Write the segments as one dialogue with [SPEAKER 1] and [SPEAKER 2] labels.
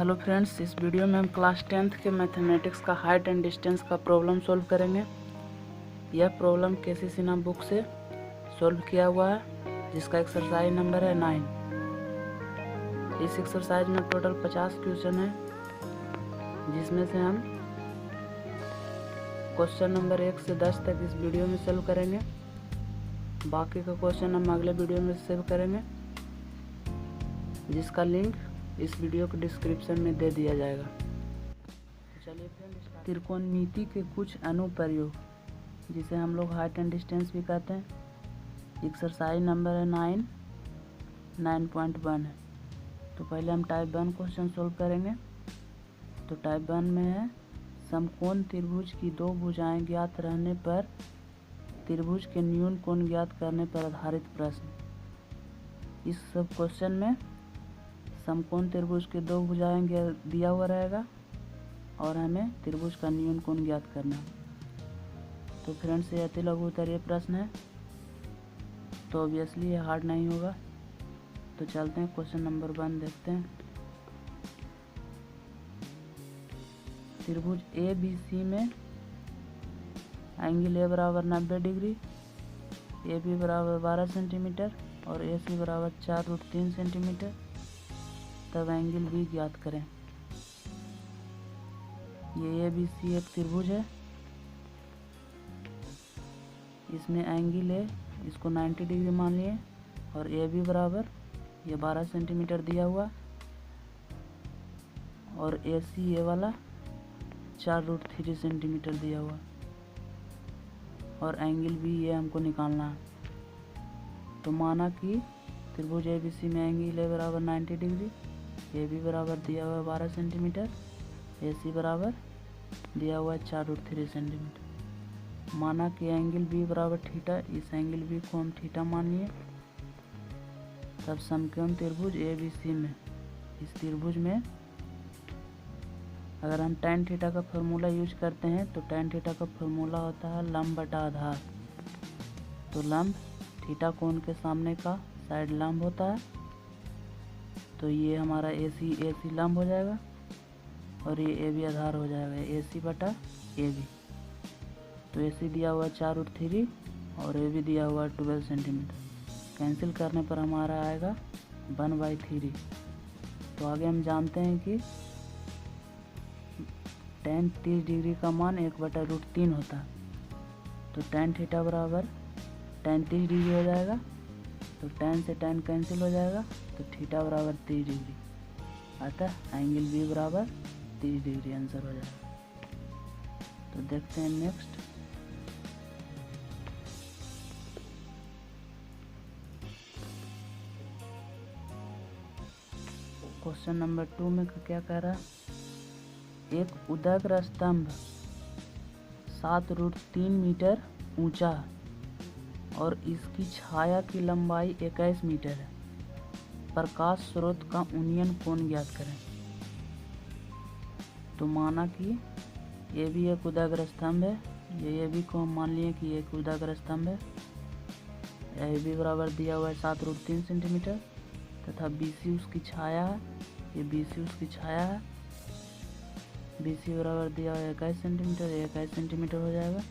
[SPEAKER 1] Hello friends, इस video में हम क्लास 10th के मैथमेटिक्स का हाइट एंड डिस्टेंस का प्रॉब्लम सॉल्व करेंगे। यह प्रॉब्लम केसी सिन्हा बुक से सॉल्व किया हुआ है, जिसका एक्सरसाइज नंबर है 9। इस एक्सरसाइज में टोटल 50 क्वेश्चन है, जिसमें से हम क्वेश्चन नंबर 1 से 10 तक इस वीडियो में सॉल्व करेंगे। बाकी का क्वेश्चन हम अगले वीडियो में सेव करेंगे, जिसका लिंक इस वीडियो के डिस्क्रिप्शन में दे दिया जाएगा। चलिए फ्रेंड्स, त्रिकोणमिति के कुछ अनुप्रयोग, जिसे हम लोग हाइट एंड डिस्टेंस भी कहते हैं। एक्सरसाइज नंबर है 9.1 है। तो पहले हम टाइप 1 क्वेश्चन सोल्व करेंगे। तो टाइप 1 में है, समकोण त्रिभुज की दो भुजाएं ज्ञात रहने पर त्रिभुज के न्यून कोण ज्ञात करने पर आधारित प्रश्न। इस सब क्वेश्चन में समकोण त्रिभुज के दो भुजाएं दिया हुआ रहेगा और हमें त्रिभुज का न्यून कोण ज्ञात करना है। तो फ्रेंड्स, ये अति लघु उत्तरीय प्रश्न है, तो ऑब्वियसली ये हार्ड नहीं होगा। तो चलते हैं क्वेश्चन नंबर 1 देखते हैं। त्रिभुज ए बी सी में एंगल ए बराबर 90 डिग्री, ए बी बराबर 12 सेंटीमीटर और ए सी बराबर 4√3 सेंटीमीटर। तब एंगल बी ज्ञात करें। ये ए बी सी एक त्रिभुज है, इसमें एंगल है, इसको 90 डिग्री मान लिए, और ए बी बराबर ये 12 सेंटीमीटर दिया हुआ, और ए सी ये वाला 4√3 सेंटीमीटर दिया हुआ, और एंगल बी ये हमको निकालना है। तो माना कि त्रिभुज ए बी सी में एंगल ए बराबर 90 डिग्री, ए बी बराबर दिया हुआ है 12 सेंटीमीटर, ए सी बराबर दिया हुआ है 4√3 सेंटीमीटर। माना कि एंगल बी बराबर थीटा, इस एंगल बी को हम थीटा मान लिए। तब समकोण त्रिभुज ए बी सी में, इस त्रिभुज में अगर हम tan थीटा का फॉर्मूला यूज करते हैं, तो tan थीटा का फॉर्मूला होता है लंब बटा आधार। तो लंब थीटा कोण के सामने का साइड लंब होता है, तो ये हमारा ए सी लंब हो जाएगा और ये ए बी आधार हो जाएगा, ए सी बटा ए बी। तो ए सी दिया हुआ 4√3 और ए बी दिया हुआ 12 सेंटीमीटर। कैंसिल करने पर हमारा आएगा 1/3। तो आगे हम जानते हैं कि tan 30 डिग्री का मान 1/√3 होता है। तो tan थीटा बराबर tan 30 डिग्री हो जाएगा। तो tan से tan कैंसिल हो जाएगा, तो थीटा बराबर 30 डिग्री, अतः एंगल बी बराबर 30 डिग्री आंसर हो जाएगा। तो देखते हैं नेक्स्ट। क्वेश्चन नंबर 2 में क्या कह रहा है, एक उदग्र स्तंभ 7√3 मीटर ऊंचा है और इसकी छाया की लंबाई 21 मीटर है। प्रकाश स्रोत का उन्नयन कोण ज्ञात करें। तो माना कि ये भी एक उदग्र स्तंभ है, ये भी को हम मान लिए कि एक उदग्र स्तंभ है। ए बी बराबर दिया हुआ है 7√3 सेंटीमीटर, तथा बी सी उसकी छाया है, ये बी सी उसकी छाया है। बी सी बराबर दिया हुआ है 21 सेंटीमीटर, 21 सेंटीमीटर हो जाएगा।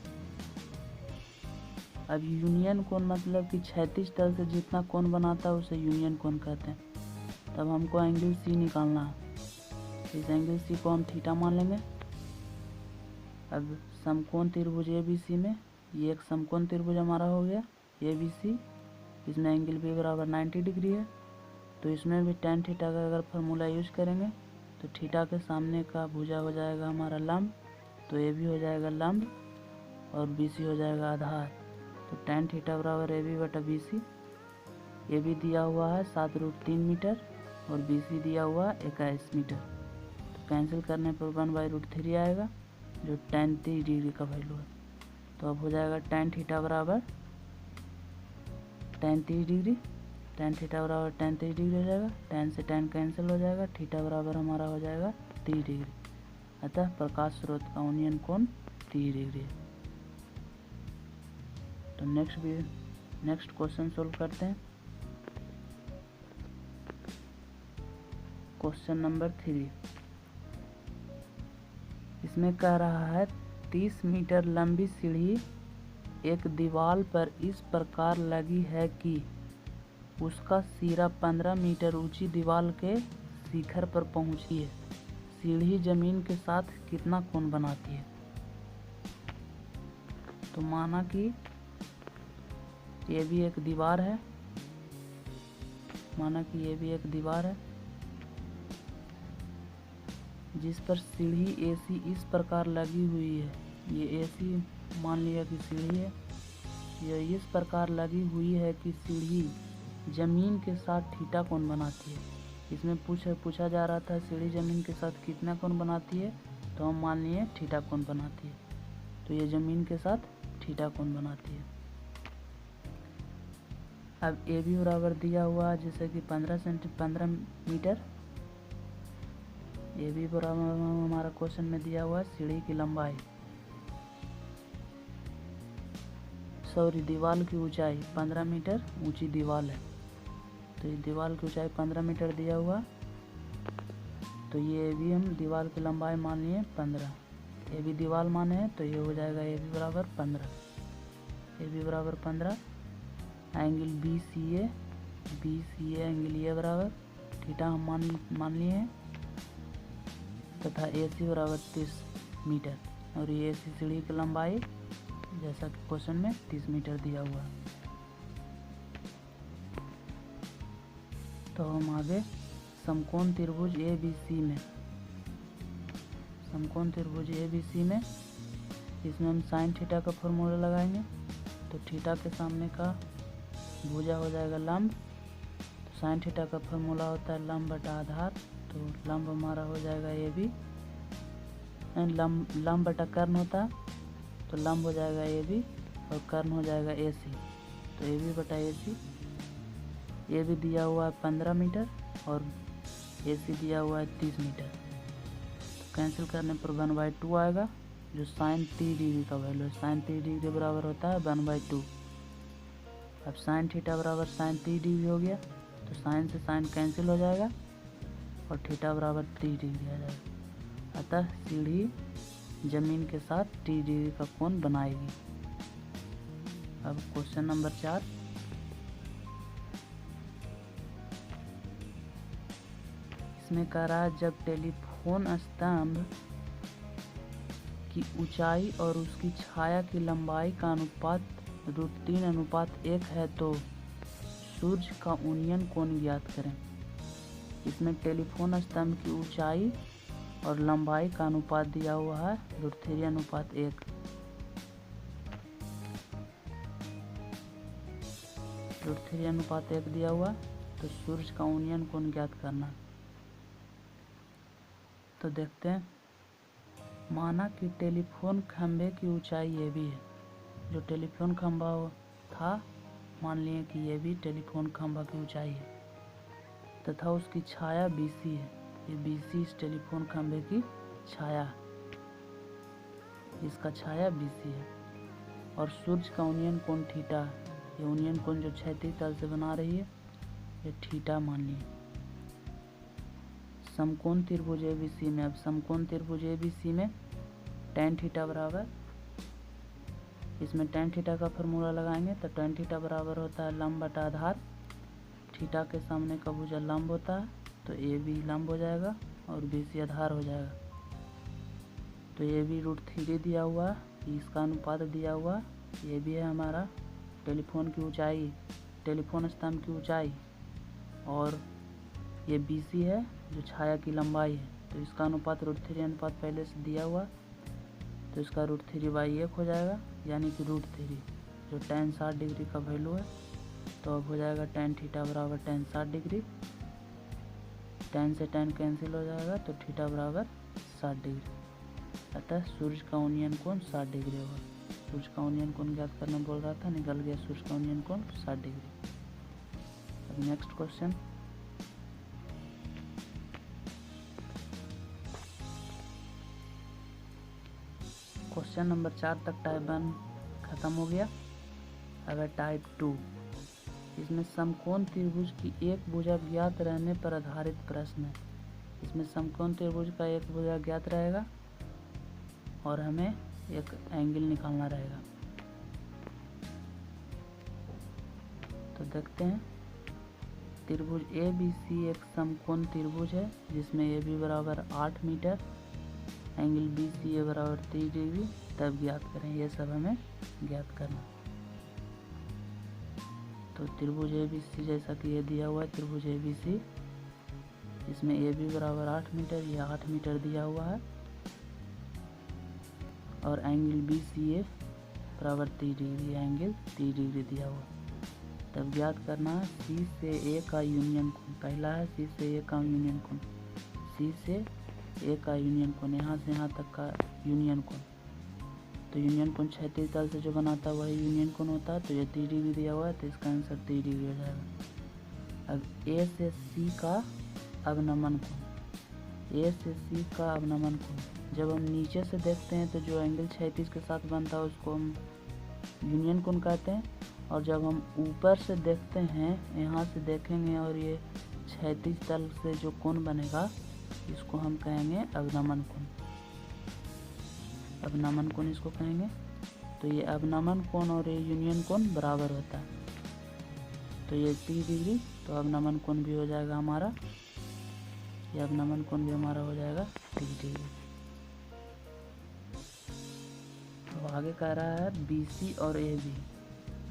[SPEAKER 1] अब यूनियन कोण मतलब कि क्षैतिज तल से जितना कोण बनाता है उसे यूनियन कोण कहते हैं। तब हमको एंगल सी निकालना है। इस एंगल सी को हम थीटा मान लेंगे। अब समकोण त्रिभुज ए बी सी में ये एक समकोण त्रिभुज हमारा हो गया ए बी सी, इसमें एंगल बी बराबर 90 डिग्री है। तो इसमें भी tan थीटा का अगर फार्मूला यूज करेंगे, तो थीटा के सामने का भुजा हो जाएगा हमारा लंब, तो ए बी हो जाएगा लंब और बी सी हो जाएगा आधार। तो tan थीटा बराबर ए बी बटा बी सी। ए बी दिया हुआ है 7√3 मीटर और बी सी दिया हुआ 21 मीटर। तो कैंसिल करने पर 1/√3 आएगा, जो tan 30 डिग्री का वैल्यू है। तो अब हो जाएगा tan थीटा बराबर tan 30 डिग्री, tan थीटा बराबर tan 30 डिग्री हो जाएगा। tan से tan कैंसिल हो जाएगा, थीटा बराबर हमारा हो जाएगा 30 डिग्री। अतः प्रकाश स्रोत का उन्नयन कोण 30 डिग्री है। तो नेक्स्ट क्वेश्चन सोल्व करते हैं। क्वेश्चन नंबर 3, इसमें कह रहा है 30 मीटर लंबी सीढ़ी एक दीवार पर इस प्रकार लगी है कि उसका सिरा 15 मीटर ऊंची दीवार के शिखर पर पहुंची है। सीढ़ी जमीन के साथ कितना कोण बनाती है? तो माना कि ये भी एक दीवार है, जिस पर सीढ़ी एसी इस प्रकार लगी हुई है। ये एसी मान लिया कि सीढ़ी है, ये इस प्रकार लगी हुई है कि सीढ़ी जमीन के साथ थीटा कोण बनाती है। इसमें पूछा जा रहा था सीढ़ी जमीन के साथ कितना कोण बनाती है, तो हम मान लिए थीटा कोण बनाती है। तो ये जमीन के साथ थीटा कोण बनाती है। अब ए भी बराबर दिया हुआ है जैसे कि 15 मीटर। ये भी बराबर हमारा क्वेश्चन में दिया हुआ है सीढ़ी की लंबाई, दीवार की ऊंचाई 15 मीटर ऊंची दीवार है, तो ये दीवार की ऊंचाई 15 मीटर दिया हुआ। तो ये भी हम दीवार की लंबाई मान लिए 15, ये भी दीवार माने हैं, तो ये हो जाएगा ये भी बराबर 15, ये भी बराबर 15। Angle B C A angle ये बराबर थीटा हम मान लिए हैं, तथा ए सी बराबर 30 मीटर, और ये सी सीढ़ी की लंबाई जैसा कि क्वेश्चन में 30 मीटर दिया हुआ है। तो हम आगे समकोण त्रिभुज ए बी सी में इसमें हम साइन थीटा का फॉर्मूला लगाएंगे। तो थीटा के सामने का भुजा हो जाएगा लंब, तो साइन थीटा का फॉर्मूला होता है लंब बटा आधार। तो लंब हमारा हो जाएगा ए बी, लंब बटा कर्ण होता है, तो लंब हो जाएगा ए बी और कर्ण हो जाएगा ए सी। तो ए बी बटा ए सी, ये भी दिया हुआ है 15 मीटर और ए सी दिया हुआ है 30 मीटर। तो कैंसिल करने पर 1/2 आएगा, जो साइन 30 डिग्री का वैल्यू है। साइन 30 डिग्री के बराबर होता है 1/2। अब साइन थीटा बराबर साइन 30 डिग्री हो गया, तो साइन से साइन कैंसिल हो जाएगा और थीटा बराबर 30 डिग्री आ जाएगा। अतः सीढ़ी जमीन के साथ 30 डिग्री का कोण बनाएगी। अब क्वेश्चन नंबर 4, इसमें कह रहा है जब टेलीफोन स्तंभ की ऊंचाई और उसकी छाया की लंबाई का अनुपात √3:1 है तो सूर्य का उन्नयन कोण ज्ञात करें। इसमें टेलीफोन स्तंभ की ऊंचाई और लंबाई का अनुपात दिया हुआ है √3:1। √3:1 दिया हुआ, तो सूर्य का उन्नयन कोण ज्ञात करना। तो देखते हैं, माना कि टेलीफोन खंभे की ऊंचाई ये भी है। जो टेलीफोन खंभा था, मान लिए कि ये भी टेलीफोन खंभा की ऊंचाई है, तथा उसकी छाया BC है। ये BC इस टेलीफोन खंभे की छाया, इसका छाया BC है। और सूर्य का उन्नयन कोण थीटा, ये उन्नयन कोण जो क्षैतिज तल से बना रही है, ये थीटा मान लिए। समकोण त्रिभुज ABC में, अब समकोण त्रिभुज ABC में tan थीटा बराबर, इसमें tan थीटा का फॉर्मूला लगाएंगे। तो tan थीटा बराबर होता है लंब बटा आधार, थीटा के सामने का भुजा लंब होता है, तो ए भी लंब हो जाएगा और BC आधार हो जाएगा। तो ये भी √3 दिया हुआ, इसका अनुपात दिया हुआ, ये भी है हमारा टेलीफोन की ऊंचाई, टेलीफोन स्तंभ की ऊंचाई, और ये BC है जो छाया की लंबाई है। तो इसका अनुपात √3 अनुपात पहले से दिया हुआ, तो इसका √3/1 हो जाएगा, यानी कि √3 जो tan 60 डिग्री का वैल्यू है। तो अब हो जाएगा tan थीटा बराबर tan 60 डिग्री, tan से tan कैंसिल हो जाएगा, तो थीटा बराबर 60 डिग्री। अतः सूर्य का उन्नयन कोण 60 डिग्री होगा। सूर्य का उन्नयन कोण ज्ञात करना बोल रहा था, निकल गया सूर्य का उन्नयन कोण 60 डिग्री। अब नेक्स्ट क्वेश्चन, क्वेश्चन नंबर 4 तक टाइप 1 खत्म हो गया। अब है टाइप 2, इसमें समकोण त्रिभुज की एक भुजा ज्ञात रहने पर आधारित प्रश्न है। इसमें समकोण त्रिभुज का एक भुजा ज्ञात रहेगा और हमें एक एंगल निकालना रहेगा। तो देखते हैं, त्रिभुज ABC एक समकोण त्रिभुज है जिसमें AB बराबर 8 मीटर, एंगल BCA बराबर 30 डिग्री, तब ज्ञात करें। ये सब हमें ज्ञात करना। तो त्रिभुज ABC जैसा कि ये दिया हुआ है, त्रिभुज ABC इसमें AB बराबर 8 मीटर, ये 8 मीटर दिया हुआ है, और एंगल BCA बराबर 30 डिग्री, एंगल 30 डिग्री दिया हुआ है। तब ज्ञात करना है C से A का यूनियन कोण। पहला है C से A का यूनियन कोण, C से A का यूनियन कोण, यहाँ से यहाँ तक का यूनियन कोण। तो यूनियन कोण क्षैतिज तल से जो बनाता है वही यूनियन कोण होता है। तो ये 30 डिग्री दिया हुआ है, तो इसका आंसर 30 डिग्री हो जाएगा। अब A से C का अवनमन कोण, A से C का अवनमन कोण जब हम नीचे से देखते हैं तो जो एंगल क्षैतिज के साथ बनता है उसको हम यूनियन कोण कहते हैं, और जब हम ऊपर से देखते हैं, यहाँ से देखेंगे और ये क्षैतिज तल से जो कोण बनेगा इसको हम कहेंगे अवनमन कोण। अवनमन कोण इसको कहेंगे। तो ये अवनमन कोण और ये यूनियन कोण बराबर होता है। तो ये 30 डिग्री, तो अवनमन कोण भी हो जाएगा हमारा, ये अवनमन कोण भी हमारा हो जाएगा 30 डिग्री। तो आगे कह रहा है BC और AB,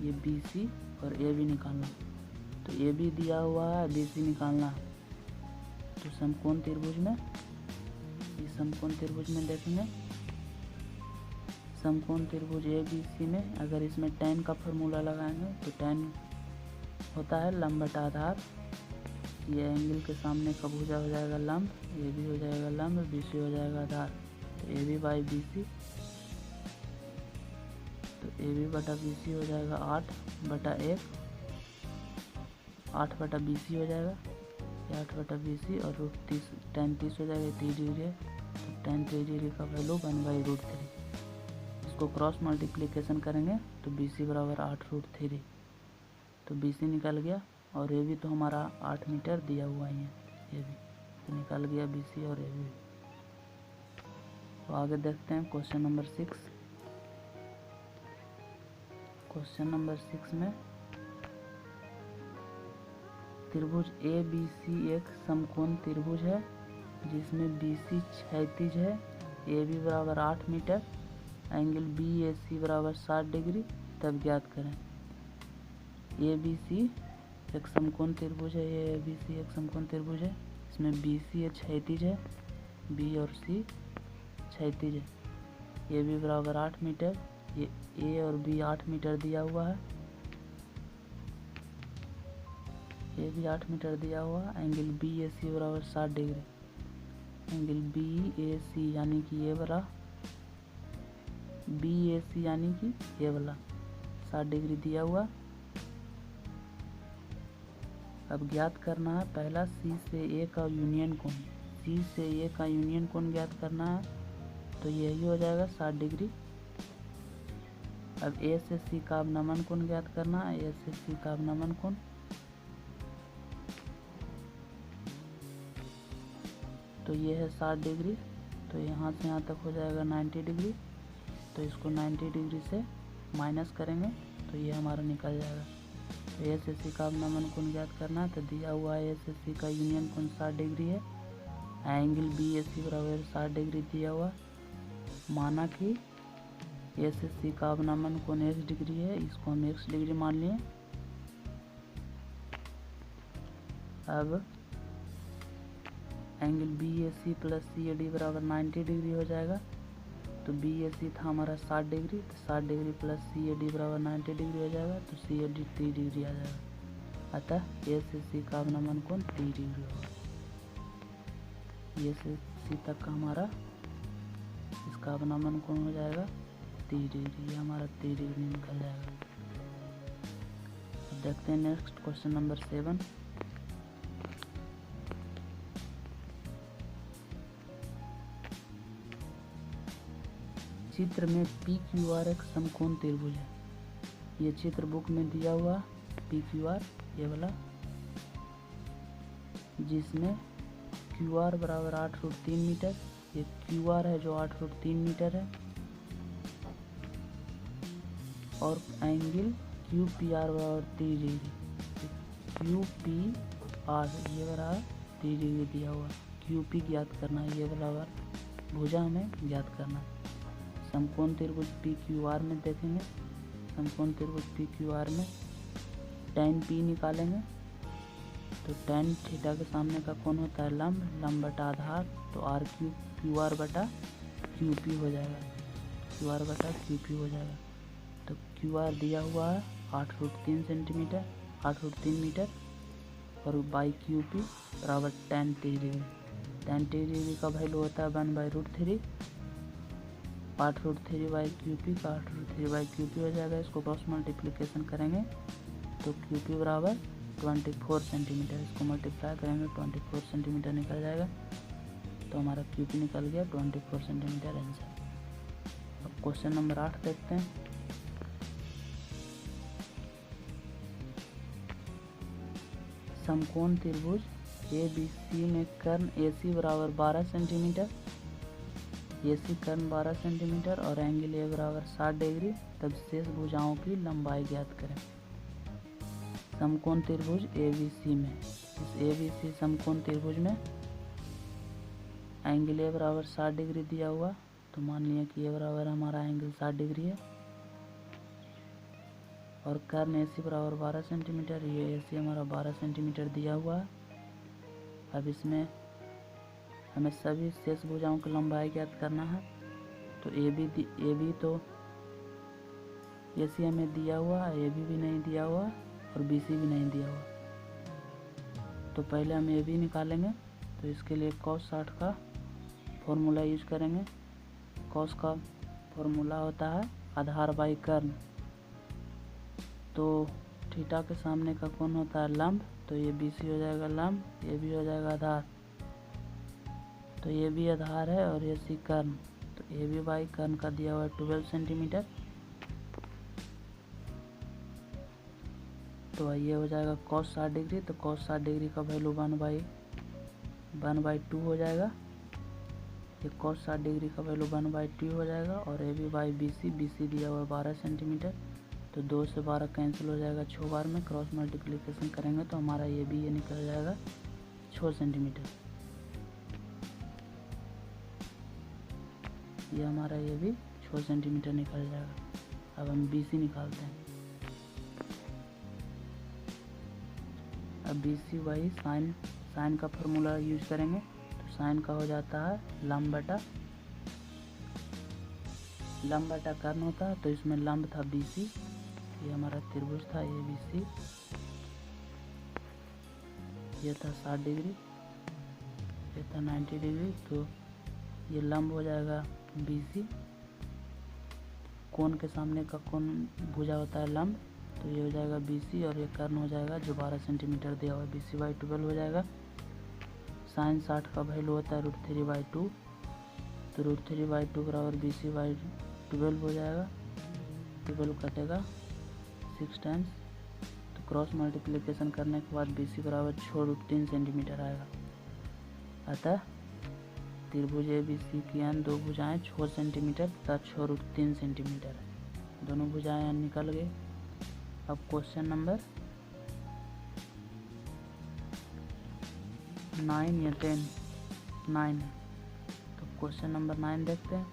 [SPEAKER 1] ये BC और AB निकालना। तो AB दिया हुआ है, BC निकालना। तो समकोण त्रिभुज में, ये समकोण त्रिभुज में देखेंगे, समकोण त्रिभुज ABC में अगर इसमें tan का फॉर्मूला लगाएंगे तो tan होता है लंब बटा आधार। ये एंगल के सामने का भुजा हो जाएगा लंब, AB हो जाएगा लंब, BC हो जाएगा आधार। तो AB बाई BC, तो AB बटा BC हो जाएगा 8 बटा 1, 8 बटा BC हो जाएगा, 8 बटा BC, और रूट 30, tan 30 हो जाएगा, 30 डिग्री है। तो tan 30 डिग्री का वैल्यू 1/√3। इसको क्रॉस मल्टीप्लिकेशन करेंगे तो BC बराबर 8√3। तो BC निकल गया, और AB तो हमारा 8 मीटर दिया हुआ ही है, ये भी तो निकल गया BC और AB। तो आगे देखते हैं क्वेश्चन नंबर 6। क्वेश्चन नंबर 6 में त्रिभुज ABC एक समकोण त्रिभुज है जिसमें BC क्षैतिज है, AB बराबर 8 मीटर, एंगल BAC बराबर 60 डिग्री, तब ज्ञात करें। ABC एक समकोण त्रिभुज है, ये ABC एक समकोण त्रिभुज है, इसमें BC क्षैतिज है, B और C क्षैतिज है, AB बराबर 8 मीटर, ये A और B 8 मीटर दिया हुआ है, ये भी 8 मीटर दिया हुआ, एंगल BAC बराबर 60 डिग्री, एंगल BAC यानी कि ये वाला, BAC यानी कि ये वाला 60 डिग्री दिया हुआ। अब ज्ञात करना है पहला C से A का यूनियन कोण, C से A का यूनियन कोण ज्ञात करना है, तो यही हो जाएगा 60 डिग्री। अब A से C का अवनमन कोण ज्ञात करना है, A से C का अवनमन कोण, तो ये है 60 डिग्री, तो यहाँ से यहाँ तक हो जाएगा 90 डिग्री। तो इसको 90 डिग्री से माइनस करेंगे तो ये हमारा निकल जाएगा। तो ए से सी का अवनमन कोण ज्ञात करना है, तो दिया हुआ है ए से सी का यूनियन कोण 60 डिग्री है, एंगल बी ए सी बराबर 60 डिग्री दिया हुआ। माना कि ए से सी का अवनमन कोण x डिग्री है, इसको हम x डिग्री मान लिए। अब angle B A C plus C A D बराबर 90 डिग्री हो जाएगा। तो बी ए सी था हमारा 60 डिग्री, तो 60 degree plus C A D बराबर 90 डिग्री हो जाएगा, तो सी ए डी 30 डिग्री आ जाएगा। अतः ए से सी का अवनमन कोण 30 डिग्री होगा। ए से सी तक का हमारा इसका अवनमन कोण हो जाएगा 30 डिग्री, ये हमारा 30 डिग्री निकल जाएगा। देखते हैं नेक्स्ट क्वेश्चन नंबर 7। चित्र में पी क्यू आर एक समकोण त्रिभुज है। ये चित्र बुक में दिया हुआ पी क्यू आर ये वाला, जिसमें क्यू आर बराबर 8√3 मीटर, ये क्यू आर है जो 8 फुट 3 मीटर है, और एंगल क्यू पी आर बराबर 30 डिग्री। क्यू पी आर ये बराबर 30 डिग्री दिया हुआ, क्यू पी ज्ञात करना है, ये बराबर भुजा हमें ज्ञात करना है। समकोण त्रिभुज पी क्यू आर में देखेंगे, समकोण त्रिभुज पी क्यू आर में tan पी निकालेंगे, तो tan थीटा के सामने का कोण होता है लंब, लंब बटा आधार, तो आर क्यू आर बटा क्यू पी हो जाएगा, क्यू आर बटा क्यू पी हो जाएगा। तो क्यू आर दिया हुआ है 8 फुट 3 सेंटीमीटर, 8 फुट 3 मीटर, और बाई क्यू पी बराबर tan 30 डिग्री। tan 30 डिग्री का वैल्यू होता है 1/√3, 8 फुट 3 बाई क्यू पी का 8 फुट 3 बाई क्यू पी हो जाएगा। इसको क्रॉस मल्टीप्लिकेशन करेंगे तो क्यू पी बराबर 24 सेंटीमीटर, इसको मल्टीप्लाई करेंगे 24 सेंटीमीटर निकल जाएगा। तो हमारा क्यू पी निकल गया 24 सेंटीमीटर आंसर। अब क्वेश्चन नंबर 8 देखते हैं। समकोण त्रिभुज ए बी सी में कर्ण ए सी बराबर 12 सेंटीमीटर, ए सी कर्ण 12 सेंटीमीटर और एंगल ए बराबर 60 डिग्री, तब शेष भुजाओं की लंबाई ज्ञात करें। समकोण त्रिभुज ए बी सी में, इस ए बी सी समकोण त्रिभुज में एंगल ए बराबर 60 डिग्री दिया हुआ, तो मान लिया कि ए बराबर हमारा एंगल 60 डिग्री है, और कर्ण ए सी बराबर 12 सेंटीमीटर, ये ए सी हमारा 12 सेंटीमीटर दिया हुआ है। अब इसमें हमें सभी शेष भुजाओं की लंबाई ज्ञात करना है। तो ए बी तो ए सी हमें दिया हुआ है, ए बी भी नहीं दिया हुआ और बी सी भी नहीं दिया हुआ। तो पहले हम ए बी निकालेंगे, तो इसके लिए cos 60 का फॉर्मूला यूज करेंगे। cos का फॉर्मूला होता है आधार बाई कर्ण, तो थीटा के सामने का कोण होता है लंब, तो ये बी सी हो जाएगा लंब, ये भी हो जाएगा आधार, तो ये भी आधार है और ये सी कर्ण, तो ए बी बाई कर्ण का दिया हुआ है 12 सेंटीमीटर। तो ये हो जाएगा cos 60 डिग्री, तो cos 60 डिग्री का वैल्यू 1/2 हो जाएगा। ये cos 60 डिग्री का वैल्यू 1/2 हो जाएगा, और A B by B C दिया हुआ है 12 सेंटीमीटर, तो 2 से 12 कैंसिल हो जाएगा 6 बार में, क्रॉस मल्टीप्लिकेशन करेंगे तो हमारा ये भी ये निकल जाएगा 6 सेंटीमीटर। ये हमारा ये भी 6 सेंटीमीटर निकल जाएगा। अब हम बी सी निकालते हैं। अब बी सी वही साइन का फॉर्मूला यूज करेंगे, तो साइन का हो जाता है लंब बटा कर्ण होता है, तो इसमें लंब था बी सी, ये हमारा त्रिभुज था ए बी सी, ये था 60 डिग्री, ये था 90 डिग्री, तो ये लंब हो जाएगा बी सी, कोण के सामने का कोण भुजा होता है लंब, तो ये हो जाएगा बी सी, और ये कर्ण हो जाएगा जो 12 सेंटीमीटर दिया हुआ है, बी सी बाई 12 हो जाएगा। साइन 60 का वैल्यू होता है √3/2, तो √3/2 बराबर बी सी बाई 12 हो जाएगा, 12 कटेगा 6 टाइम्स, तो क्रॉस मल्टीप्लिकेशन करने के बाद बी सी बराबर 6√3 सेंटीमीटर आएगा। अतः त्रिभुज ए बी सी की अन्य दो भुजाएं 6 सेंटीमीटर तथा 6√3 सेंटीमीटर है, दोनों भुजाएं निकल गई। अब क्वेश्चन नंबर 9 या 10 9 है, तो क्वेश्चन नंबर 9 देखते हैं।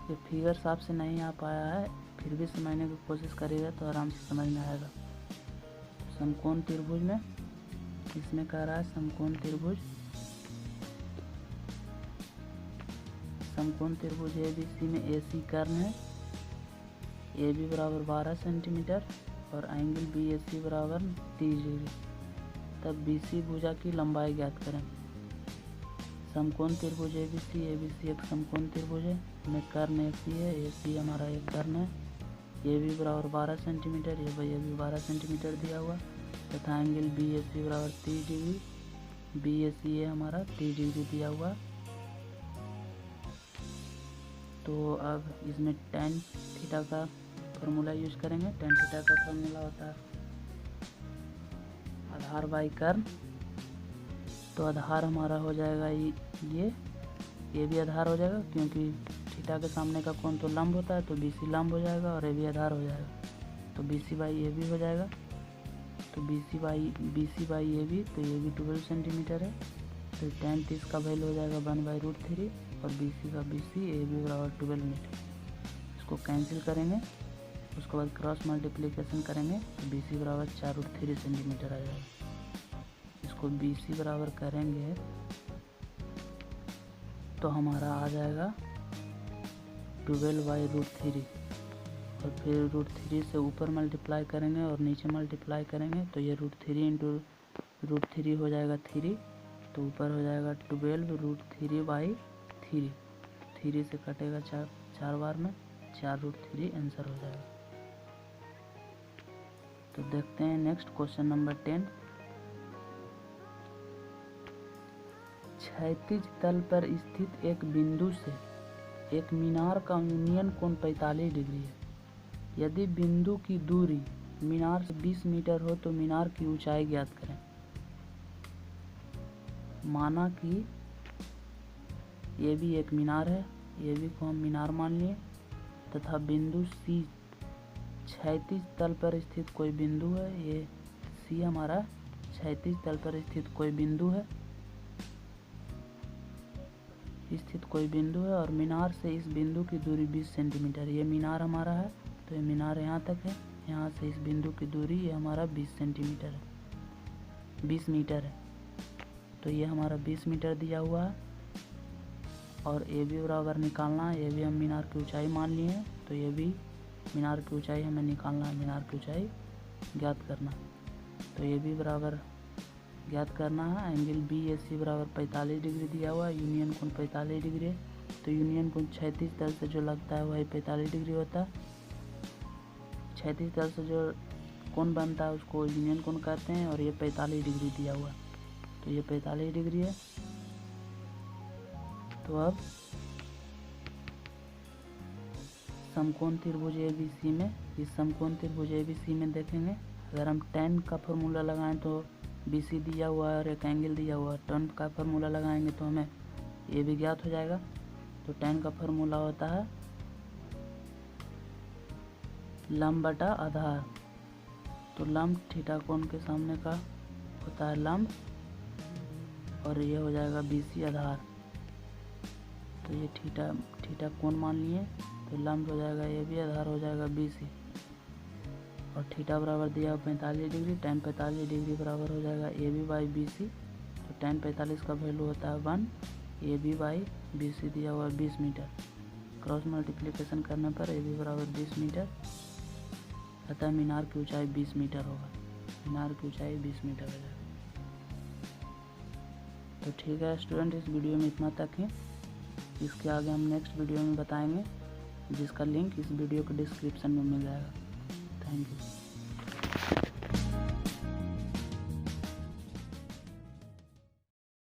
[SPEAKER 1] ये फिगर साफ से नहीं आ पाया है, फिर भी समझने की कोशिश करिएगा तो आराम से समझ में आएगा। समकोण त्रिभुज में इसमें कह रहा है समकोण त्रिभुज ए बी सी में ए सी कर्ण है, ए बी बराबर 12 सेंटीमीटर और एंगल बी ए सी बराबर 30 डिग्री, तब बी सी भुजा की लंबाई ज्ञात करें। समकोण त्रिभुज ए बी सी एक समकोण त्रिभुज है, में कर्ण ए सी है, ए सी हमारा एक कर्ण है, ए बी बराबर 12 सेंटीमीटर, ये भी 12 सेंटीमीटर दिया हुआ, तथा एंगल बी ए सी बराबर 30 डिग्री, बी ए सी है हमारा 30 डिग्री दिया हुआ। तो अब इसमें tan थीटा का फॉर्मूला यूज करेंगे। tan थीटा का फॉर्मूला होता है आधार बाई कर्ण, तो आधार हमारा हो जाएगा ये भी आधार हो जाएगा, क्योंकि थीटा के सामने का कोण तो लंब होता है, तो BC लंब हो जाएगा और ये भी आधार हो जाएगा, तो BC बाई ये भी हो जाएगा। तो BC बाई ये भी, तो ये भी 12 सेंटीमीटर है। तो tan 30 का वैल्यू हो जाएगा 1/√3 और BC का ये भी बराबर 12 मीटर। इसको कैंसिल करेंगे, उसके बाद क्रॉस मल्टीप्लिकेशन करेंगे तो BC बराबर 4√3 सेंटीमीटर आ जाएगा। इसको BC बराबर करेंगे तो हमारा आ जाएगा 12/√3 और फिर √3 से ऊपर मल्टीप्लाई करेंगे और नीचे मल्टीप्लाई करेंगे तो ये √3 इंटू √3 हो जाएगा 3, तो ऊपर हो जाएगा 12√3/3। 3 से कटेगा 4 बार में 4√3 आंसर हो जाएगा। तो देखते हैं नेक्स्ट क्वेश्चन नंबर 10। क्षैतिज तल पर स्थित एक बिंदु से एक मीनार का यूनियन कोण 45 डिग्री है। यदि बिंदु की दूरी मीनार से 20 मीटर हो तो मीनार की ऊंचाई ज्ञात करें। माना कि ये भी एक मीनार है, ये भी को हम मीनार मान लिए, तथा बिंदु C क्षैतिज तल पर स्थित कोई बिंदु है। ये C हमारा क्षैतिज तल पर स्थित कोई बिंदु है और मीनार से इस बिंदु की दूरी 20 सेंटीमीटर। ये मीनार हमारा है, तो ये मीनार यहाँ तक है, यहाँ से इस बिंदु की दूरी ये हमारा 20 सेंटीमीटर है, 20 मीटर है। तो ये हमारा 20 मीटर दिया हुआ है और ये भी बराबर निकालना है। ये भी हम मीनार की ऊंचाई मान लिए हैं, तो ये भी मीनार की ऊंचाई हमें निकालना है, मीनार की ऊंचाई ज्ञात करना। तो ये भी बराबर ज्ञात करना है। एंगल BAC बराबर 45 डिग्री दिया हुआ है, यूनियन कोण 45 डिग्री है, तो यूनियन कोण क्षैतिज तल से जो लगता है वही 45 डिग्री होता है। क्षैतिज तल से जो कोण बनता है उसको यूनियन कोण कहते हैं और ये 45 डिग्री दिया हुआ है, तो ये 45 डिग्री है। तो अब समकोण त्रिभुज ABC में, इस समकोण त्रिभुज ABC में देखेंगे, अगर हम tan का फॉर्मूला लगाएं तो BC दिया हुआ है और एक एंगल दिया हुआ है, tan का फॉर्मूला लगाएंगे तो हमें ये भी ज्ञात हो जाएगा। तो tan का फॉर्मूला होता है लंब बटा आधार। तो लंब थीटा कोण के सामने का होता है लंब और ये हो जाएगा BC आधार। तो ये थीटा कोण मान लिए, तो लंब हो जाएगा ये भी, आधार हो जाएगा BC और थीटा बराबर दिया 45 डिग्री, tan 45 डिग्री बराबर हो जाएगा AB बाई BC। तो tan 45 का वैल्यू होता है 1, AB बाई BC दिया हुआ 20 मीटर। क्रॉस मल्टीप्लिकेशन करने पर AB बराबर 20 मीटर, अतः मीनार की ऊंचाई 20 मीटर होगा, मीनार की ऊंचाई 20 मीटर हो जाएगा। तो ठीक है स्टूडेंट, इस वीडियो में इतना तक ही। इसके आगे हम नेक्स्ट वीडियो में बताएंगे, जिसका लिंक इस वीडियो के डिस्क्रिप्शन में मिल जाएगा। Thank you.